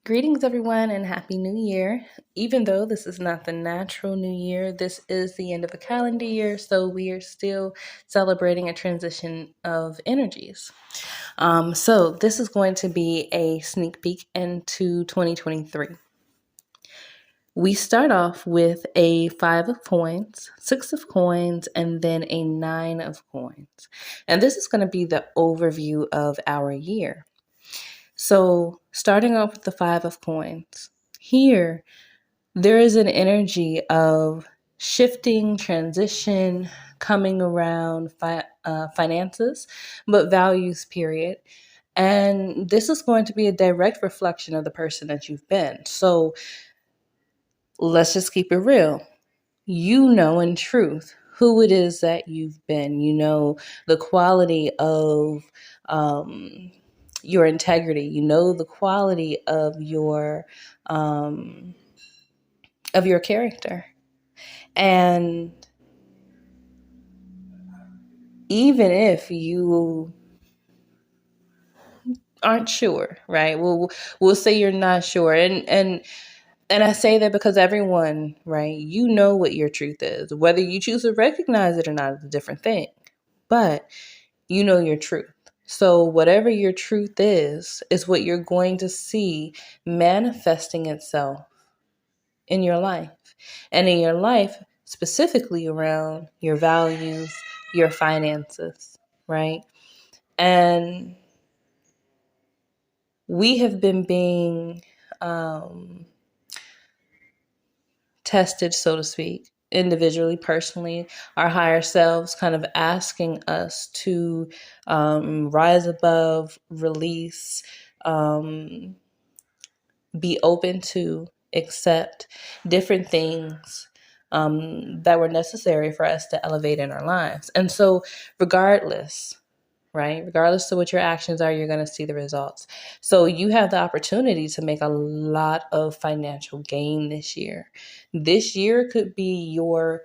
Greetings, everyone, and Happy New Year. Even though this is not the natural New Year, this is the end of a calendar year, so we are still celebrating a transition of energies. So, this is going to be a sneak peek into 2023. We start off with a 5 of coins, 6 of coins, and then a 9 of coins. And this is going to be the overview of our year. So, starting off with the 5 of coins, here there is an energy of shifting, transition, coming around finances, but values, period. And this is going to be a direct reflection of the person that you've been. So, let's just keep it real. You know in truth who it is that you've been. You know the quality of your integrity. You know the quality of your character. And even if you aren't sure, right? We'll say you're not sure, and I say that because everyone, right? You know what your truth is. Whether you choose to recognize it or not is a different thing, but you know your truth. So whatever your truth is what you're going to see manifesting itself in your life. And in your life, specifically around your values, your finances, right? And we have been being tested, so to speak, individually, personally, our higher selves kind of asking us to rise above, release, be open to, accept different things that were necessary for us to elevate in our lives. And so, regardless, right? Regardless of what your actions are, you're going to see the results. So you have the opportunity to make a lot of financial gain this year. This year could be your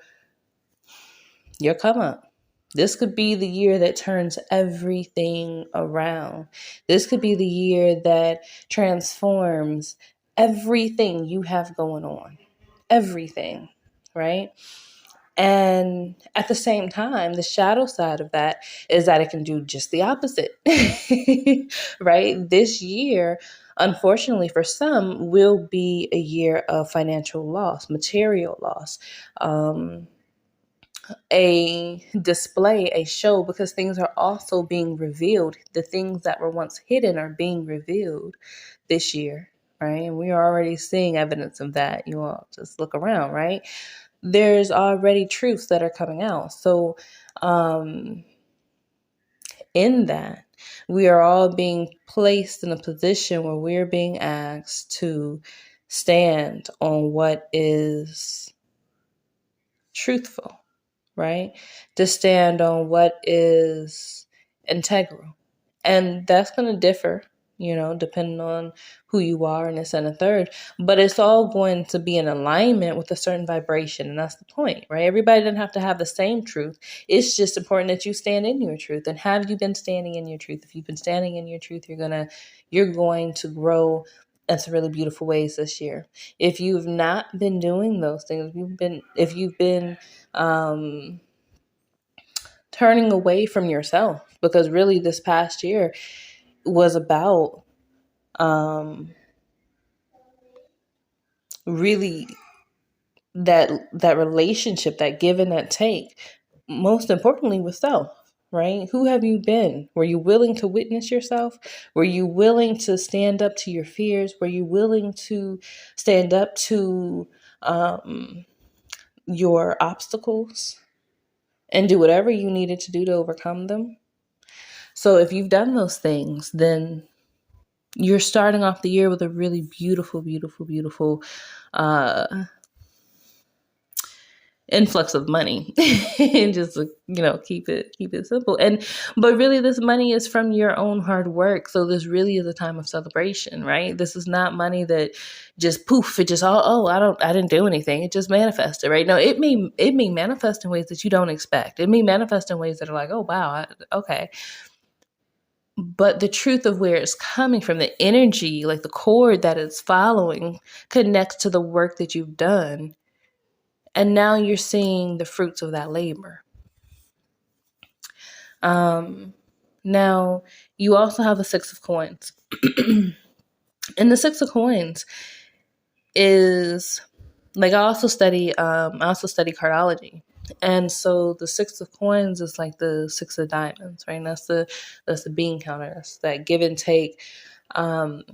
come up. This could be the year that turns everything around. This could be the year that transforms everything you have going on. Everything, right? And at the same time, the shadow side of that is that it can do just the opposite, right? This year, unfortunately for some, will be a year of financial loss, material loss, a display, a show, because things are also being revealed. The things that were once hidden are being revealed this year, right? And we are already seeing evidence of that. You all just look around, right? There's already truths that are coming out. So, in that, we are all being placed in a position where we're being asked to stand on what is truthful, right? To stand on what is integral. And that's going to differ, depending on who you are and this and a third. But it's all going to be in alignment with a certain vibration. And that's the point, right? Everybody doesn't have to have the same truth. It's just important that you stand in your truth. And have you been standing in your truth? If you've been standing in your truth, you're going to grow in some really beautiful ways this year. If you've not been doing those things, if you've been turning away from yourself, because really this past year was about really that relationship, that give and that take, most importantly with self, right? Who have you been? Were you willing to witness yourself? Were you willing to stand up to your fears? Were you willing to stand up to your obstacles and do whatever you needed to do to overcome them? So if you've done those things, then you're starting off the year with a really beautiful, beautiful, beautiful influx of money. And just keep it simple. But really, this money is from your own hard work. So this really is a time of celebration, right? This is not money that just poof, it just I didn't do anything, it just manifested, right? No, it may manifest in ways that you don't expect. It may manifest in ways that are like, oh wow, okay. but the truth of where it's coming from, the energy, like the cord that it's following, connects to the work that you've done. And now you're seeing the fruits of that labor. Now, you also have the Six of Coins. And the Six of Coins is like, I also study cardology. And so the Six of Coins is like the Six of Diamonds, right? And that's the bean counter. That's that give and take. And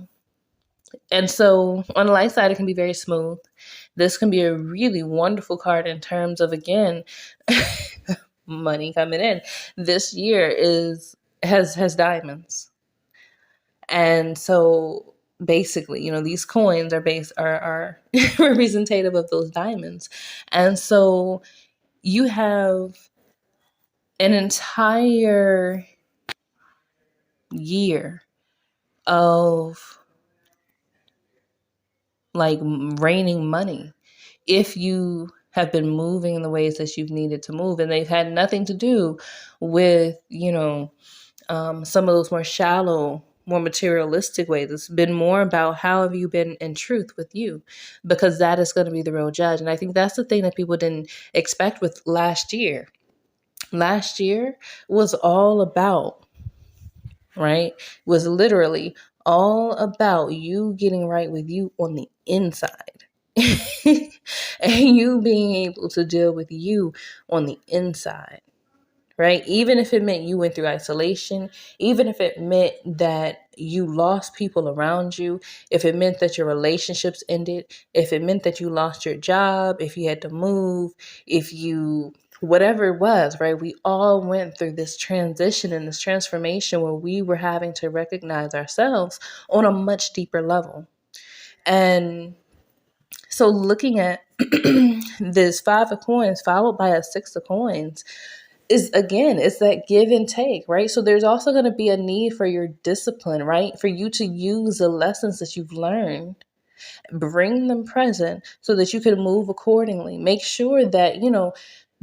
so on the light side, it can be very smooth. This can be a really wonderful card in terms of, again, money coming in. This year has diamonds. And so basically, these coins are representative of those diamonds. And so you have an entire year of like raining money if you have been moving in the ways that you've needed to move, and they've had nothing to do with some of those more shallow, more materialistic ways. It's been more about how have you been in truth with you, because that is going to be the real judge. And I think that's the thing that people didn't expect with last year. Last year was all about, right? Was literally all about you getting right with you on the inside. And you being able to deal with you on the inside, right? Even if it meant you went through isolation, even if it meant that you lost people around you, if it meant that your relationships ended, if it meant that you lost your job, if you had to move, whatever it was, right? We all went through this transition and this transformation where we were having to recognize ourselves on a much deeper level. And so looking at this Five of Coins followed by a Six of Coins is, again, it's that give and take, right? So there's also going to be a need for your discipline, right? For you to use the lessons that you've learned, bring them present so that you can move accordingly. Make sure that,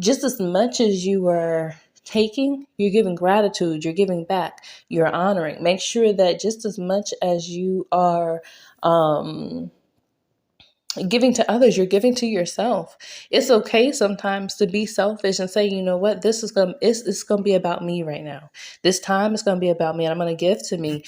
just as much as you are taking, you're giving gratitude, you're giving back, you're honoring. Make sure that just as much as you are, giving to others, you're giving to yourself. It's okay sometimes to be selfish and say, you know what, this is it's gonna be about me right now. This time is gonna be about me, and I'm gonna give to me.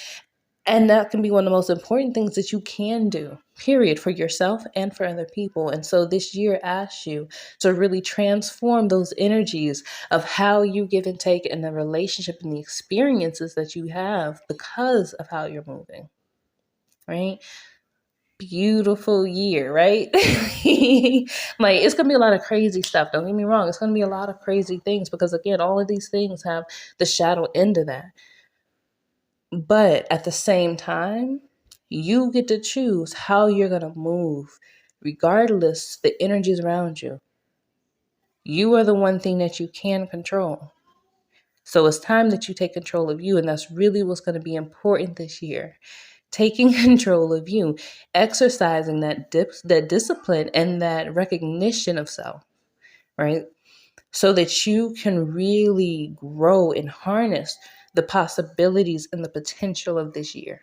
And that can be one of the most important things that you can do, period, for yourself and for other people. And so this year asks you to really transform those energies of how you give and take in the relationship and the experiences that you have because of how you're moving, right? Beautiful year, right? Like, it's gonna be a lot of crazy stuff, don't get me wrong. It's gonna be a lot of crazy things because, again, all of these things have the shadow end of that. But at the same time, you get to choose how you're gonna move regardless the energies around you. You are the one thing that you can control. So it's time that you take control of you, and that's really what's going to be important this year. Taking control of you, exercising that discipline and that recognition of self, right? So that you can really grow and harness the possibilities and the potential of this year.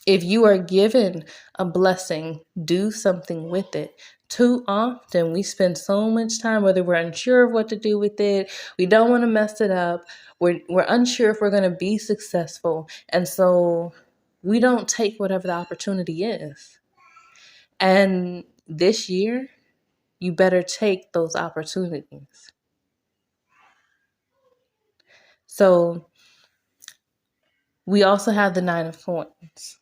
If you are given a blessing, do something with it. Too often we spend so much time, whether we're unsure of what to do with it, we don't want to mess it up, we're unsure if we're going to be successful. And so we don't take whatever the opportunity is. And this year, you better take those opportunities. So we also have the Nine of Coins.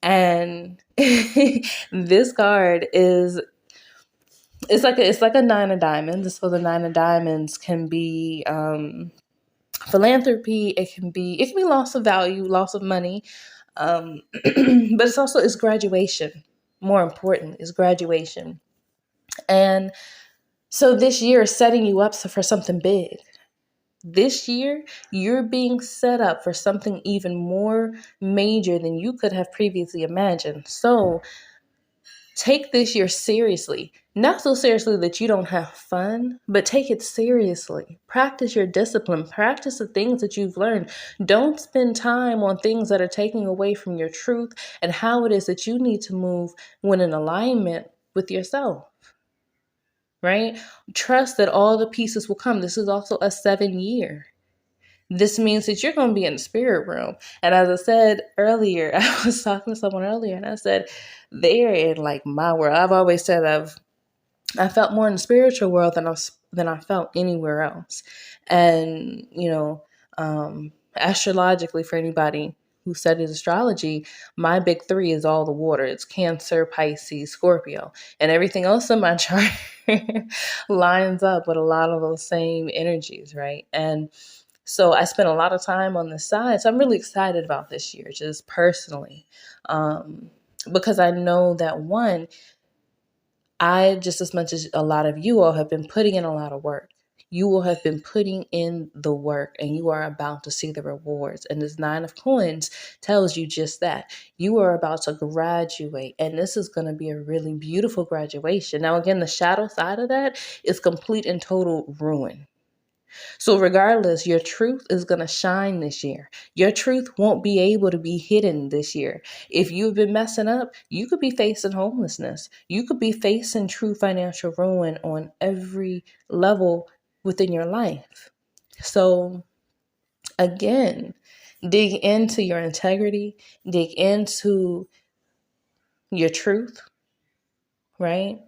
And this card is, it's like a Nine of Diamonds. So the Nine of Diamonds can be philanthropy. It can be loss of value, loss of money, but it's graduation. More important is graduation. And so this year is setting you up for something big. This year, you're being set up for something even more major than you could have previously imagined. So take this year seriously. Not so seriously that you don't have fun, but take it seriously. Practice your discipline. Practice the things that you've learned. Don't spend time on things that are taking away from your truth and how it is that you need to move when in alignment with yourself. Right? Trust that all the pieces will come. This is also a 7-year. This means that you're going to be in the spirit realm. And as I said earlier, I was talking to someone earlier and I said, they're in like my world. I've always said I felt more in the spiritual world than I felt anywhere else. And, astrologically, for anybody who studies astrology, my big 3 is all the water. It's Cancer, Pisces, Scorpio, and everything else in my chart lines up with a lot of those same energies, right? And so I spent a lot of time on the side. So I'm really excited about this year, just personally, because I know that one, I, just as much as a lot of you all, have been putting in a lot of work. You will have been putting in the work and you are about to see the rewards. And this 9 of coins tells you just that. You are about to graduate and this is going to be a really beautiful graduation. Now, again, the shadow side of that is complete and total ruin. So regardless, your truth is going to shine this year. Your truth won't be able to be hidden this year. If you've been messing up, you could be facing homelessness. You could be facing true financial ruin on every level within your life. So again, dig into your integrity, dig into your truth, right?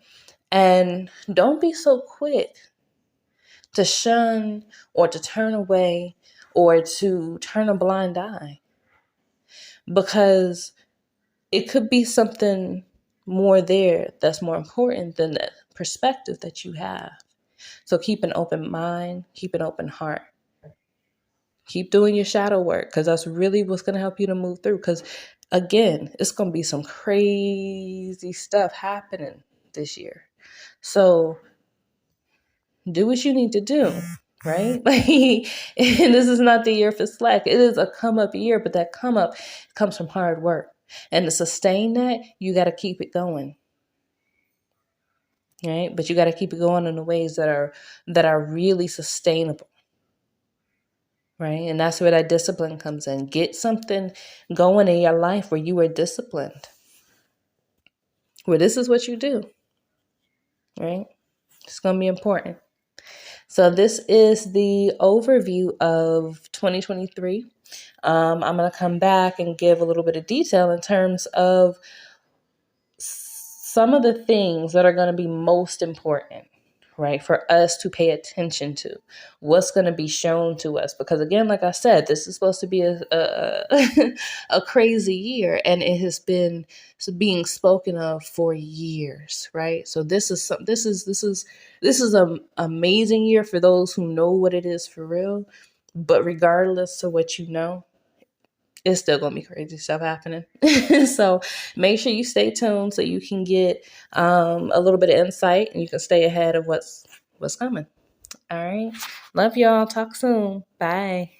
And don't be so quick to shun or to turn away or to turn a blind eye, because it could be something more there that's more important than the perspective that you have. So keep an open mind, keep an open heart. Keep doing your shadow work, because that's really what's going to help you to move through. Because again, it's going to be some crazy stuff happening this year. So do what you need to do, right? Like, and this is not the year for slack. It is a come up year, but that come up comes from hard work. And to sustain that, you got to keep it going. Right? But you got to keep it going in the ways that are really sustainable. Right? And that's where that discipline comes in. Get something going in your life where you are disciplined. Where this is what you do. Right? It's going to be important. So this is the overview of 2023. I'm going to come back and give a little bit of detail in terms of some of the things that are going to be most important, right, for us to pay attention to. What's going to be shown to us? Because again, like I said, this is supposed to be a a crazy year, and it has been being spoken of for years, right? So this is an amazing year for those who know what it is for real. But regardless of what you know, it's still gonna be crazy stuff happening. So make sure you stay tuned so you can get a little bit of insight and you can stay ahead of what's coming. All right. Love y'all. Talk soon. Bye.